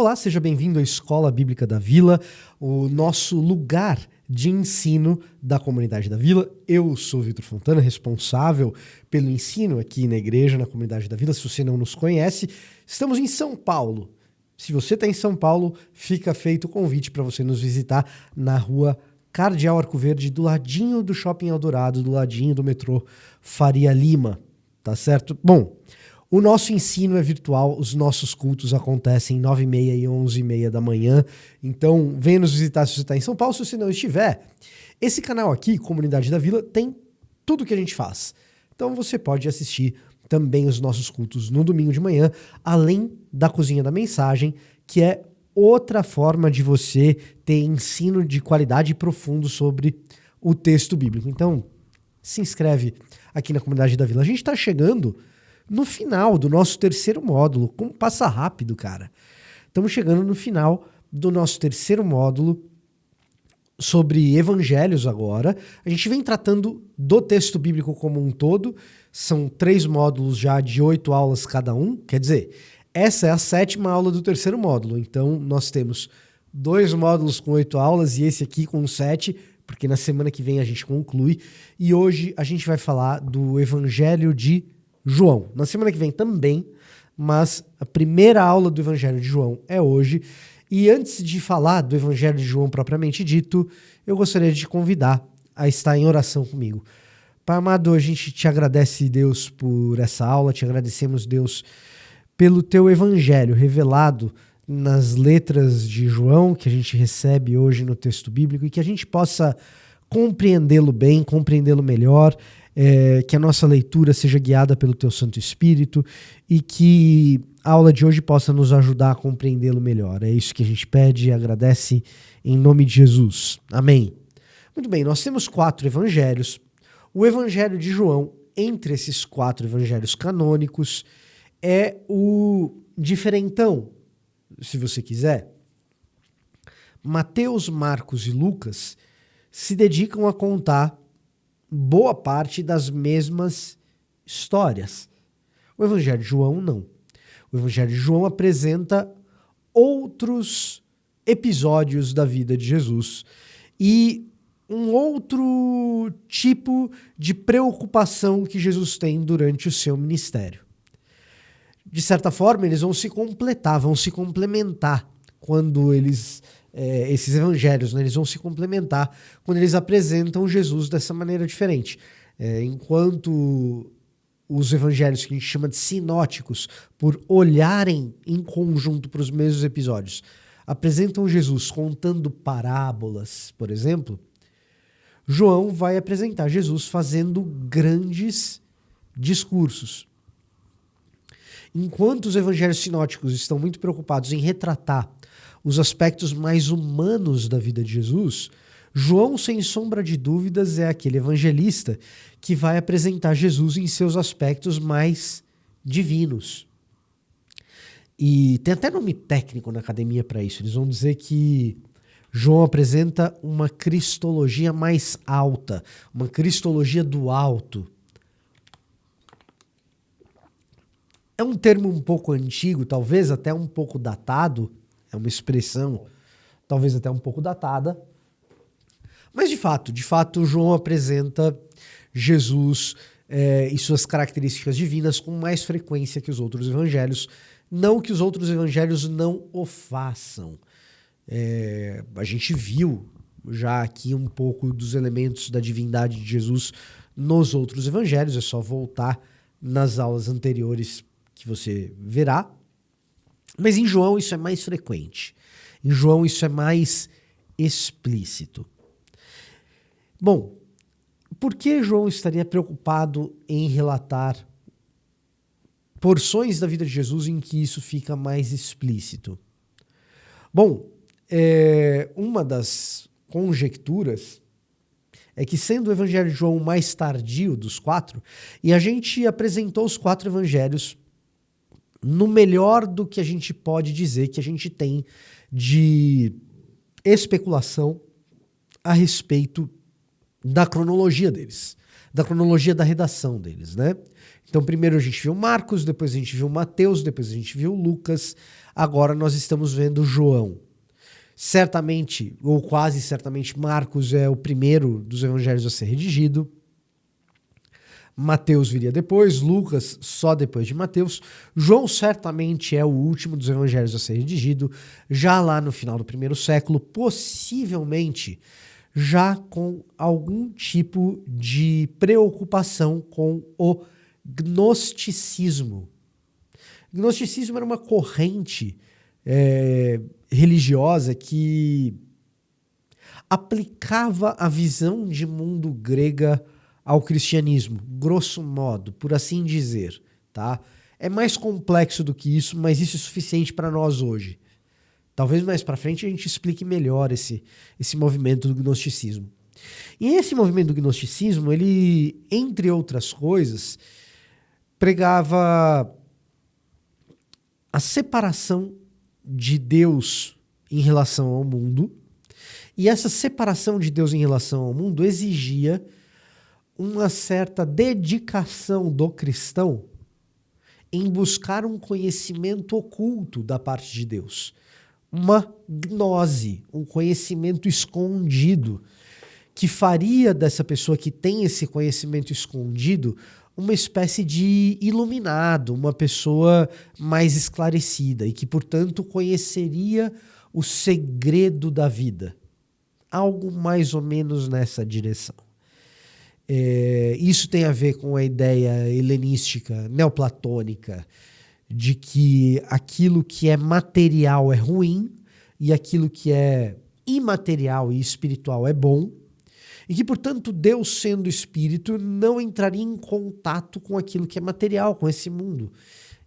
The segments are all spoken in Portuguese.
Olá, seja bem-vindo à Escola Bíblica da Vila, o nosso lugar de ensino da comunidade da Vila. Eu sou o Vitor Fontana, responsável pelo ensino aqui na igreja, na comunidade da Vila. Se você não nos conhece, estamos em São Paulo. Se você está em São Paulo, fica feito o convite para você nos visitar na rua Cardeal Arco Verde, do ladinho do Shopping Eldorado, do ladinho do metrô Faria Lima, tá certo? Bom, o nosso ensino é virtual, os nossos cultos acontecem 9h30 e 11h30 da manhã, então venha nos visitar se você está em São Paulo. Se você não estiver, esse canal aqui, Comunidade da Vila, tem tudo que a gente faz. Então você pode assistir também os nossos cultos no domingo de manhã, além da Cozinha da Mensagem, que é outra forma de você ter ensino de qualidade e profundo sobre o texto bíblico. Então, se inscreve aqui na Comunidade da Vila. A gente está chegando no final do nosso terceiro módulo. Como passa rápido, cara. Estamos chegando no final do nosso terceiro módulo sobre evangelhos agora. A gente vem tratando do texto bíblico como um todo. São 3 módulos já de 8 aulas cada um. Quer dizer, essa é a 7ª aula do terceiro módulo. Então, nós temos 2 módulos com 8 aulas e esse aqui com 7, porque na semana que vem a gente conclui. E hoje a gente vai falar do Evangelho de João. Na semana que vem também, mas a primeira aula do Evangelho de João é hoje. E antes de falar do Evangelho de João propriamente dito, eu gostaria de te convidar a estar em oração comigo. Pai amado, a gente te agradece, Deus, por essa aula, te agradecemos, Deus, pelo teu Evangelho revelado nas letras de João, que a gente recebe hoje no texto bíblico, e que a gente possa compreendê-lo bem, compreendê-lo melhor, que a nossa leitura seja guiada pelo teu Santo Espírito e que a aula de hoje possa nos ajudar a compreendê-lo melhor. É isso que a gente pede e agradece em nome de Jesus. Amém. Muito bem, nós temos 4 evangelhos. O Evangelho de João, entre esses 4 evangelhos canônicos, é o diferentão, se você quiser. Mateus, Marcos e Lucas se dedicam a contar boa parte das mesmas histórias. O Evangelho de João não. O Evangelho de João apresenta outros episódios da vida de Jesus e um outro tipo de preocupação que Jesus tem durante o seu ministério. De certa forma, eles vão se completar, vão se complementar quando esses evangelhos, né, eles vão se complementar quando eles apresentam Jesus dessa maneira diferente. Enquanto os evangelhos que a gente chama de sinóticos, por olharem em conjunto para os mesmos episódios, apresentam Jesus contando parábolas, por exemplo, João vai apresentar Jesus fazendo grandes discursos. Enquanto os evangelhos sinóticos estão muito preocupados em retratar os aspectos mais humanos da vida de Jesus, João, sem sombra de dúvidas, é aquele evangelista que vai apresentar Jesus em seus aspectos mais divinos. E tem até nome técnico na academia para isso. Eles vão dizer que João apresenta uma cristologia mais alta, uma cristologia do alto. É um termo um pouco antigo, talvez até um pouco datado, é uma expressão talvez até um pouco datada, mas de fato, João apresenta Jesus e suas características divinas com mais frequência que os outros evangelhos, não que os outros evangelhos não o façam. A gente viu já aqui um pouco dos elementos da divindade de Jesus nos outros evangelhos, é só voltar nas aulas anteriores que você verá. Mas em João isso é mais frequente. Em João isso é mais explícito. Bom, por que João estaria preocupado em relatar porções da vida de Jesus em que isso fica mais explícito? Bom, uma das conjecturas é que, sendo o Evangelho de João o mais tardio dos 4, e a gente apresentou os 4 evangelhos no melhor do que a gente pode dizer que a gente tem de especulação a respeito da cronologia deles. da cronologia da redação deles, né? Então primeiro a gente viu Marcos, depois a gente viu Mateus, depois a gente viu Lucas, agora nós estamos vendo João. Certamente, ou quase certamente, Marcos é o primeiro dos evangelhos a ser redigido. Mateus viria depois, Lucas só depois de Mateus. João certamente é o último dos evangelhos a ser redigido, já lá no final do primeiro século, possivelmente já com algum tipo de preocupação com o gnosticismo. Gnosticismo era uma corrente religiosa que aplicava a visão de mundo grega ao cristianismo, grosso modo, por assim dizer, tá? É mais complexo do que isso, mas isso é suficiente para nós hoje. Talvez mais para frente a gente explique melhor esse movimento do gnosticismo. E esse movimento do gnosticismo, ele, entre outras coisas, pregava a separação de Deus em relação ao mundo, e essa separação de Deus em relação ao mundo exigia uma certa dedicação do cristão em buscar um conhecimento oculto da parte de Deus. Uma gnose, um conhecimento escondido, que faria dessa pessoa que tem esse conhecimento escondido uma espécie de iluminado, uma pessoa mais esclarecida e que, portanto, conheceria o segredo da vida. Algo mais ou menos nessa direção. Isso tem a ver com a ideia helenística, neoplatônica, de que aquilo que é material é ruim e aquilo que é imaterial e espiritual é bom, e que, portanto, Deus, sendo espírito, não entraria em contato com aquilo que é material, com esse mundo.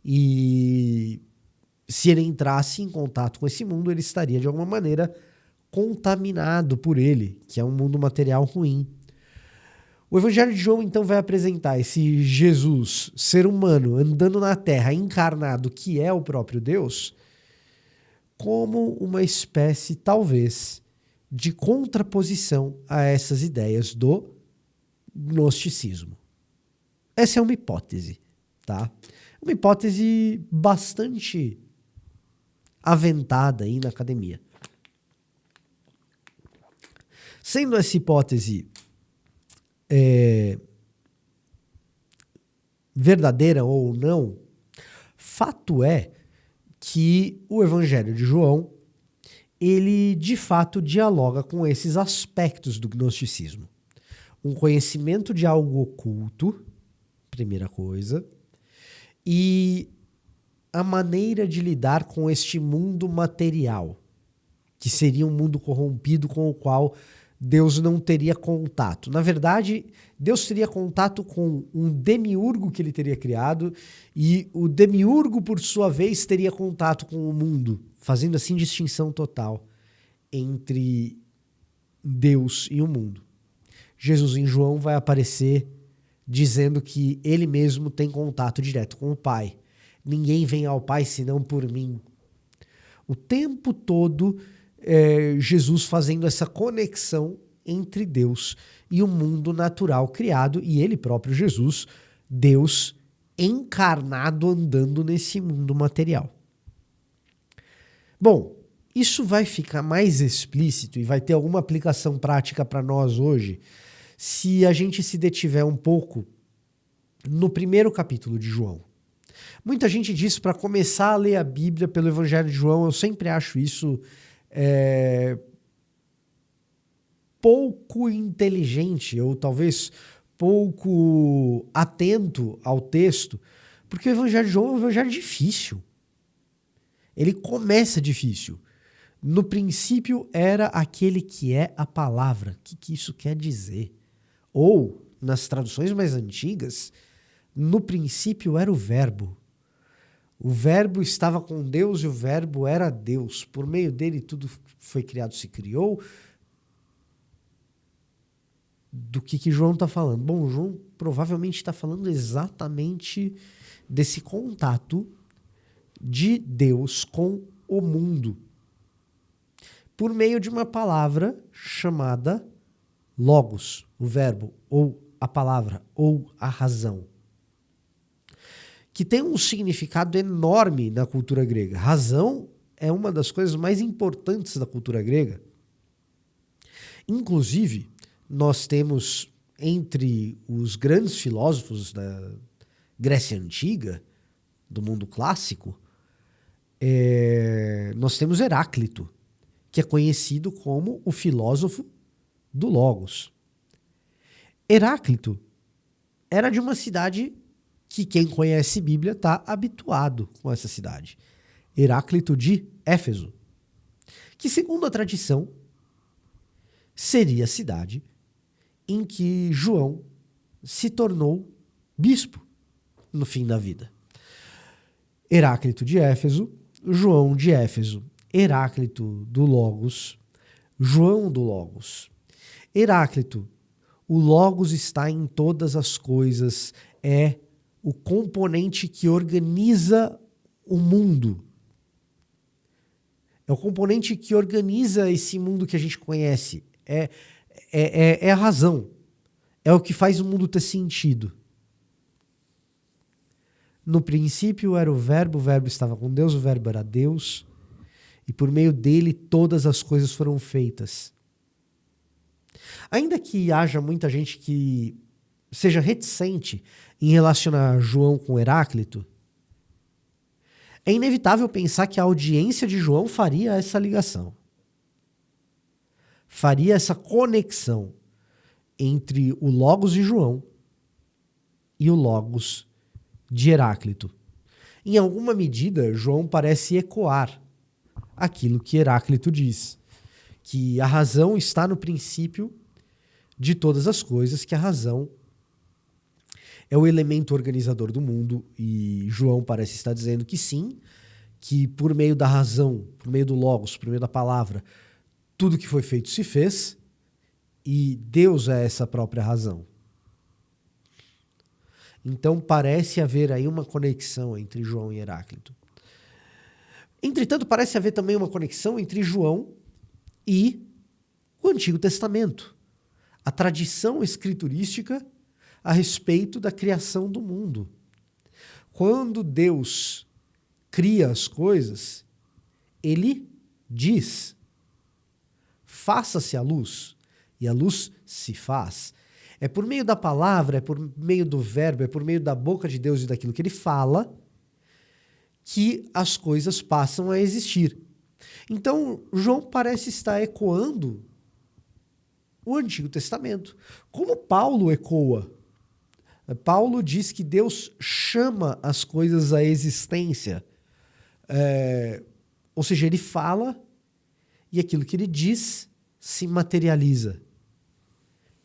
E se ele entrasse em contato com esse mundo, ele estaria, de alguma maneira, contaminado por ele, que é um mundo material ruim. O Evangelho de João, então, vai apresentar esse Jesus, ser humano, andando na Terra, encarnado, que é o próprio Deus, como uma espécie, talvez, de contraposição a essas ideias do gnosticismo. Essa é uma hipótese, tá? Uma hipótese bastante aventada aí na academia. Sendo essa hipótese verdadeira ou não, fato é que o Evangelho de João, ele de fato dialoga com esses aspectos do gnosticismo. Um conhecimento de algo oculto, primeira coisa, e a maneira de lidar com este mundo material, que seria um mundo corrompido com o qual Deus não teria contato. Na verdade, Deus teria contato com um demiurgo que ele teria criado, e o demiurgo, por sua vez, teria contato com o mundo, fazendo assim distinção total entre Deus e o mundo. Jesus em João vai aparecer dizendo que ele mesmo tem contato direto com o Pai. Ninguém vem ao Pai senão por mim. O tempo todo Jesus fazendo essa conexão entre Deus e o mundo natural criado, e ele próprio, Jesus, Deus encarnado andando nesse mundo material. Bom, isso vai ficar mais explícito e vai ter alguma aplicação prática para nós hoje se a gente se detiver um pouco no primeiro capítulo de João. Muita gente diz para começar a ler a Bíblia pelo Evangelho de João. Eu sempre acho isso pouco inteligente, ou talvez pouco atento ao texto, porque o Evangelho de João é um evangelho difícil. Ele começa difícil. No princípio era aquele que é a palavra. O que isso quer dizer? Ou, nas traduções mais antigas, no princípio era o verbo. O verbo estava com Deus e o verbo era Deus. Por meio dele tudo foi criado, se criou. Do que João está falando? Bom, João provavelmente está falando exatamente desse contato de Deus com o mundo, por meio de uma palavra chamada Logos, o verbo, ou a a palavra ou a razão, que tem um significado enorme na cultura grega. Razão é uma das coisas mais importantes da cultura grega. Inclusive, nós temos entre os grandes filósofos da Grécia Antiga, do mundo clássico, nós temos Heráclito, que é conhecido como o filósofo do Logos. Heráclito era de uma cidade que quem conhece Bíblia está habituado com essa cidade. Heráclito de Éfeso, que segundo a tradição seria a cidade em que João se tornou bispo no fim da vida. Heráclito de Éfeso, João de Éfeso, Heráclito do Logos, João do Logos. Heráclito, o Logos está em todas as coisas, é o componente que organiza o mundo. É o componente que organiza esse mundo que a gente conhece. É a razão. É o que faz o mundo ter sentido. No princípio era o Verbo estava com Deus, o Verbo era Deus, e por meio dele todas as coisas foram feitas. Ainda que haja muita gente que seja reticente em relacionar João com Heráclito, é inevitável pensar que a audiência de João faria essa ligação. Faria essa conexão entre o Logos de João e o Logos de Heráclito. Em alguma medida, João parece ecoar aquilo que Heráclito diz, que a razão está no princípio de todas as coisas, que a razão é o elemento organizador do mundo, e João parece estar dizendo que sim, que por meio da razão, por meio do Logos, por meio da palavra, tudo que foi feito se fez, e Deus é essa própria razão. Então parece haver aí uma conexão entre João e Heráclito. Entretanto, parece haver também uma conexão entre João e o Antigo Testamento, a tradição escriturística a respeito da criação do mundo. Quando Deus cria as coisas, ele diz: faça-se a luz, e a luz se faz. É por meio da palavra, é por meio do verbo, é por meio da boca de Deus e daquilo que ele fala que as coisas passam a existir. Então, João parece estar ecoando o Antigo Testamento, como Paulo ecoa. Paulo diz que Deus chama as coisas à existência. Ou seja, ele fala e aquilo que ele diz se materializa.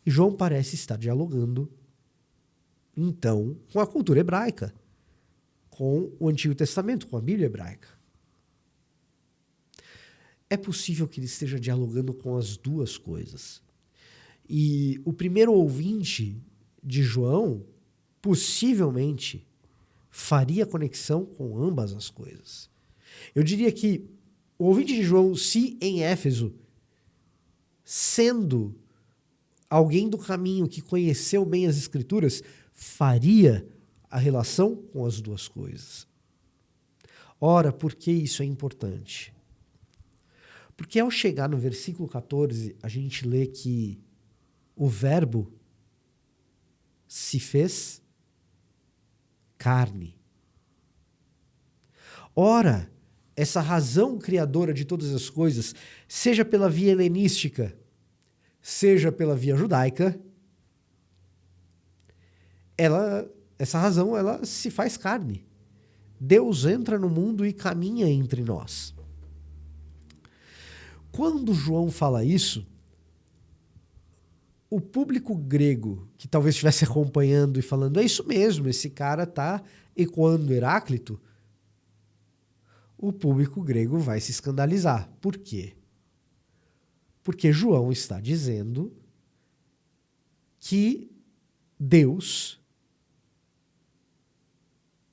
E João parece estar dialogando, então, com a cultura hebraica, com o Antigo Testamento, com a Bíblia hebraica. É possível que ele esteja dialogando com as duas coisas. E o primeiro ouvinte de João, possivelmente, faria conexão com ambas as coisas. Eu diria que o ouvinte de João, se em Éfeso, sendo alguém do caminho que conheceu bem as Escrituras, faria a relação com as duas coisas. Ora, por que isso é importante? Porque ao chegar no versículo 14, a gente lê que o Verbo se fez carne. Ora, essa razão criadora de todas as coisas, seja pela via helenística, seja pela via judaica, essa razão ela se faz carne. Deus entra no mundo e caminha entre nós. Quando João fala isso, o público grego que talvez estivesse acompanhando e falando, é isso mesmo, esse cara está ecoando Heráclito, o público grego vai se escandalizar. Por quê? Porque João está dizendo que Deus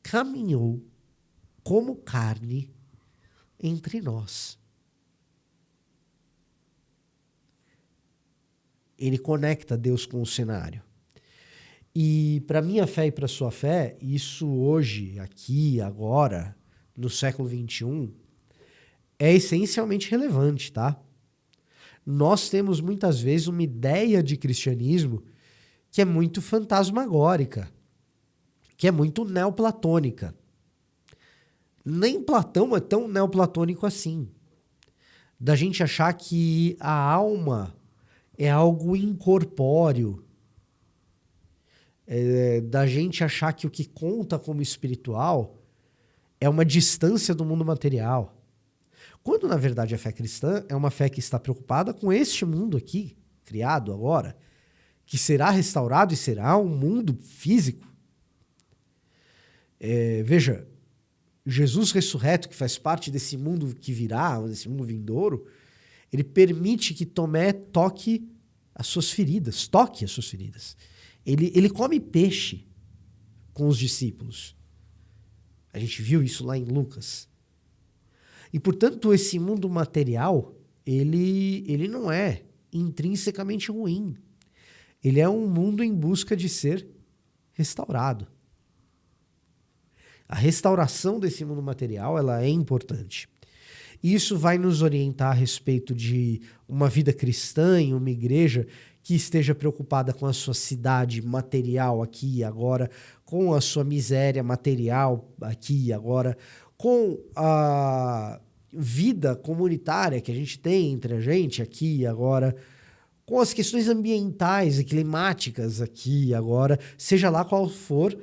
caminhou como carne entre nós. Ele conecta Deus com o cenário. E para minha fé e para sua fé, isso hoje, aqui, agora, no século XXI, é essencialmente relevante, tá? Nós temos muitas vezes uma ideia de cristianismo que é muito fantasmagórica, que é muito neoplatônica. Nem Platão é tão neoplatônico assim. Da gente achar que a alma é algo incorpóreo, da gente achar que o que conta como espiritual é uma distância do mundo material. Quando, na verdade, a fé cristã é uma fé que está preocupada com este mundo aqui, criado agora, que será restaurado e será um mundo físico. Veja, Jesus ressurreto, que faz parte desse mundo que virá, desse mundo vindouro, ele permite que Tomé toque as suas feridas. Ele come peixe com os discípulos. A gente viu isso lá em Lucas. E, portanto, esse mundo material, ele não é intrinsecamente ruim. Ele é um mundo em busca de ser restaurado. A restauração desse mundo material, ela é importante. Isso vai nos orientar a respeito de uma vida cristã em uma igreja que esteja preocupada com a sua cidade material aqui e agora, com a sua miséria material aqui e agora, com a vida comunitária que a gente tem entre a gente aqui e agora, com as questões ambientais e climáticas aqui e agora, seja lá qual for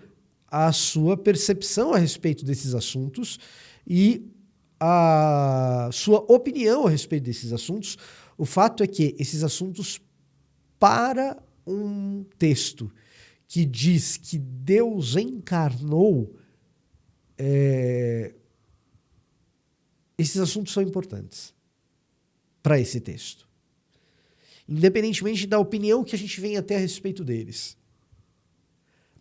a sua percepção a respeito desses assuntos e a sua opinião a respeito desses assuntos. O fato é que esses assuntos, para um texto que diz que Deus encarnou, esses assuntos são importantes para esse texto. Independentemente da opinião que a gente venha até a respeito deles.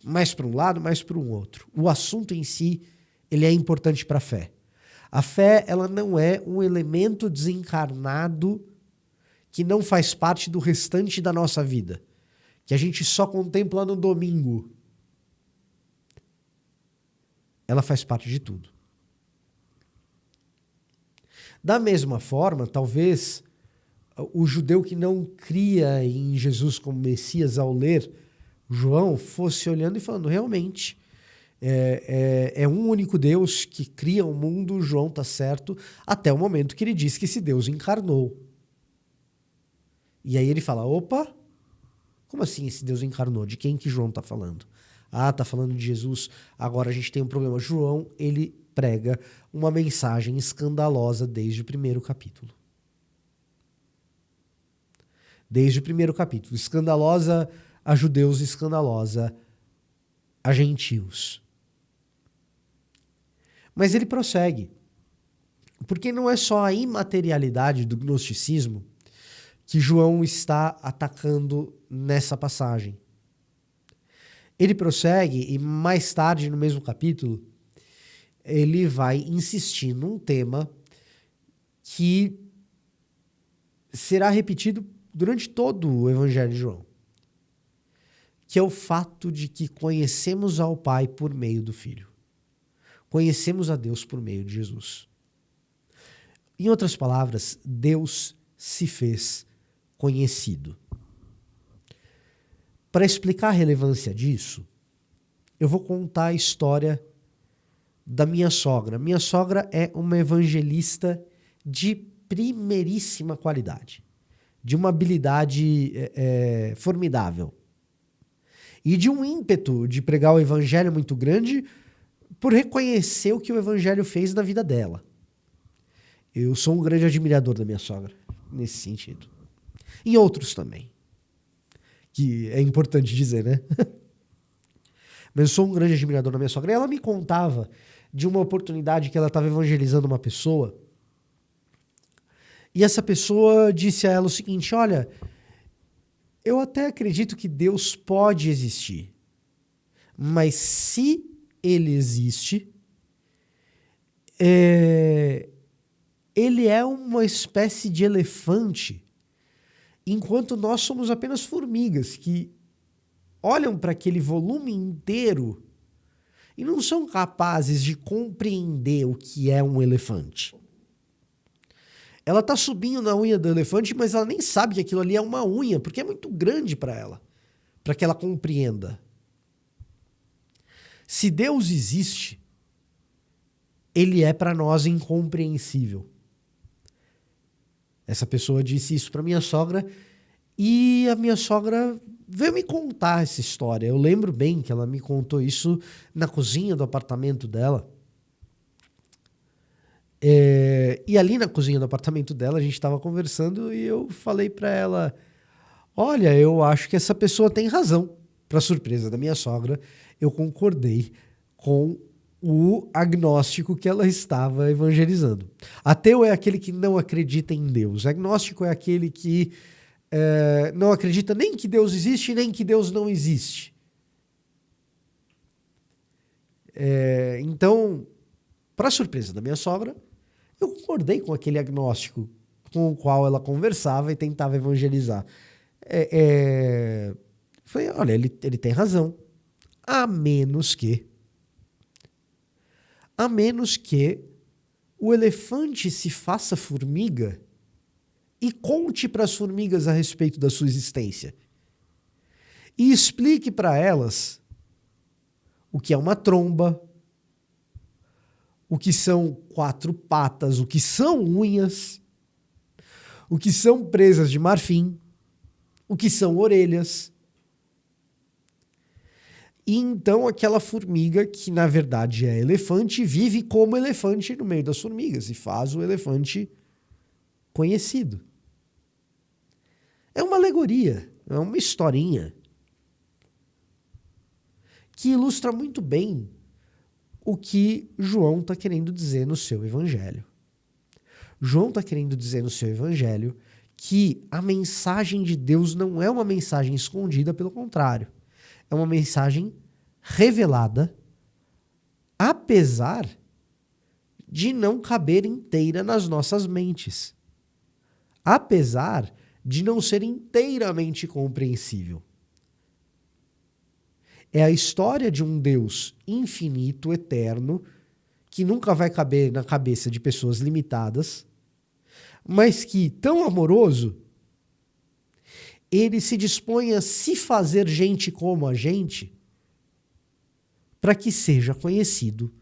Mais para um lado, mais para um outro. O assunto em si, ele é importante para a fé. A fé, ela não é um elemento desencarnado que não faz parte do restante da nossa vida, que a gente só contempla no domingo. Ela faz parte de tudo. Da mesma forma, talvez o judeu que não cria em Jesus como Messias, ao ler João, fosse olhando e falando, realmente, é um único Deus que cria o mundo, João está certo, até o momento que ele diz que esse Deus encarnou. E aí ele fala, opa, como assim esse Deus encarnou? De quem que João está falando? Ah, está falando de Jesus, agora a gente tem um problema. João, ele prega uma mensagem escandalosa desde o primeiro capítulo. Desde o primeiro capítulo. Escandalosa a judeus, escandalosa a gentios. Mas ele prossegue. Porque não é só a imaterialidade do gnosticismo que João está atacando nessa passagem. Ele prossegue e mais tarde, no mesmo capítulo, ele vai insistir num tema que será repetido durante todo o Evangelho de João, que é o fato de que conhecemos ao Pai por meio do Filho. Conhecemos a Deus por meio de Jesus. Em outras palavras, Deus se fez conhecido. Para explicar a relevância disso, eu vou contar a história da minha sogra. Minha sogra é uma evangelista de primeiríssima qualidade, de uma habilidade formidável e de um ímpeto de pregar o evangelho muito grande por reconhecer o que o evangelho fez na vida dela. Eu sou um grande admirador da minha sogra, nesse sentido. E outros também, que é importante dizer, né? Mas eu sou um grande admirador da minha sogra. E ela me contava de uma oportunidade que ela estava evangelizando uma pessoa. E essa pessoa disse a ela o seguinte, olha, eu até acredito que Deus pode existir, mas se ele existe, ele é uma espécie de elefante, enquanto nós somos apenas formigas que olham para aquele volume inteiro e não são capazes de compreender o que é um elefante. Ela está subindo na unha do elefante, mas ela nem sabe que aquilo ali é uma unha, porque é muito grande para ela, para que ela compreenda. Se Deus existe, ele é para nós incompreensível. Essa pessoa disse isso para minha sogra e a minha sogra veio me contar essa história. Eu lembro bem que ela me contou isso na cozinha do apartamento dela. E ali na cozinha do apartamento dela a gente estava conversando e eu falei para ela: olha, eu acho que essa pessoa tem razão. Para surpresa da minha sogra, eu concordei com o agnóstico que ela estava evangelizando. Ateu é aquele que não acredita em Deus. Agnóstico é aquele que não acredita nem que Deus existe, nem que Deus não existe. Então, para surpresa da minha sogra, eu concordei com aquele agnóstico com o qual ela conversava e tentava evangelizar. Falei, olha, ele tem razão. A menos que o elefante se faça formiga e conte para as formigas a respeito da sua existência. E explique para elas o que é uma tromba, o que são 4 patas, o que são unhas, o que são presas de marfim, o que são orelhas. E então aquela formiga, que na verdade é elefante, vive como elefante no meio das formigas e faz o elefante conhecido. É uma alegoria, é uma historinha que ilustra muito bem o que João está querendo dizer no seu evangelho. João está querendo dizer no seu evangelho que a mensagem de Deus não é uma mensagem escondida, pelo contrário. É uma mensagem revelada, apesar de não caber inteira nas nossas mentes. Apesar de não ser inteiramente compreensível. É a história de um Deus infinito, eterno, que nunca vai caber na cabeça de pessoas limitadas, mas que, tão amoroso, ele se dispõe a se fazer gente como a gente para que seja conhecido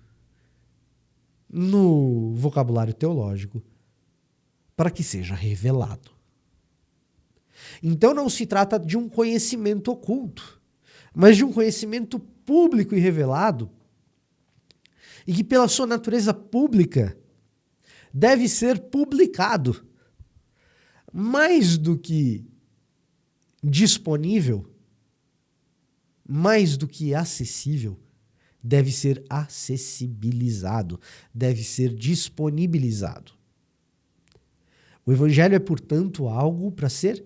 no vocabulário teológico, para que seja revelado. Então não se trata de um conhecimento oculto, mas de um conhecimento público e revelado, e que pela sua natureza pública deve ser publicado. Mais do que disponível, mais do que acessível, deve ser acessibilizado, deve ser disponibilizado. O evangelho é, portanto, algo para ser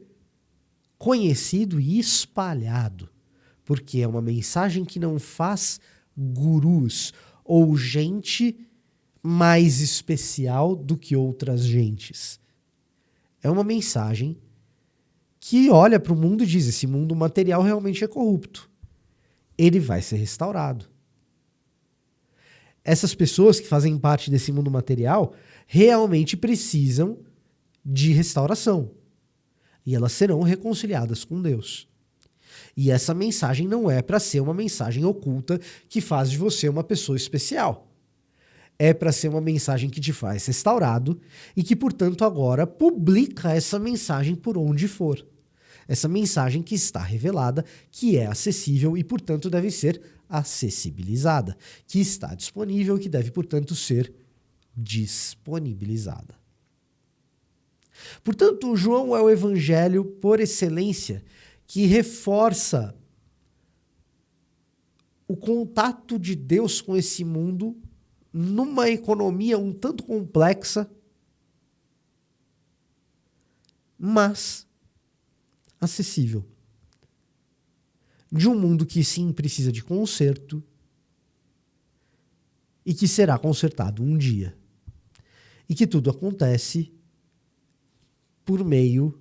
conhecido e espalhado, porque é uma mensagem que não faz gurus ou gente mais especial do que outras gentes. É uma mensagem que olha para o mundo e diz: esse mundo material realmente é corrupto. Ele vai ser restaurado. Essas pessoas que fazem parte desse mundo material realmente precisam de restauração. E elas serão reconciliadas com Deus. E essa mensagem não é para ser uma mensagem oculta que faz de você uma pessoa especial. É para ser uma mensagem que te faz restaurado e que, portanto, agora publica essa mensagem por onde for. Essa mensagem que está revelada, que é acessível e, portanto, deve ser acessibilizada, que está disponível, que deve, portanto, ser disponibilizada. Portanto, João é o evangelho por excelência que reforça o contato de Deus com esse mundo numa economia um tanto complexa, mas acessível. De um mundo que sim precisa de conserto e que será consertado um dia. E que tudo acontece por meio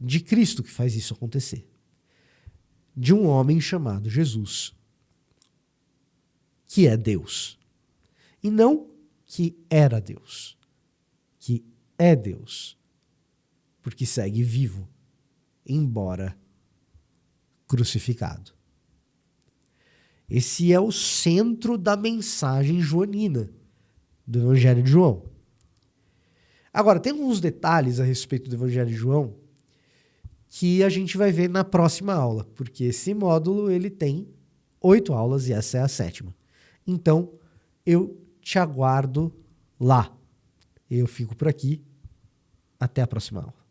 de Cristo, que faz isso acontecer. de um homem chamado Jesus, que é Deus. E não que era Deus, que é Deus, porque segue vivo, embora crucificado. Esse é o centro da mensagem joanina do Evangelho de João. Agora, tem alguns detalhes a respeito do Evangelho de João que a gente vai ver na próxima aula, porque esse módulo ele tem 8 aulas e essa é a 7ª. Então, eu te aguardo lá. Eu fico por aqui. Até a próxima aula.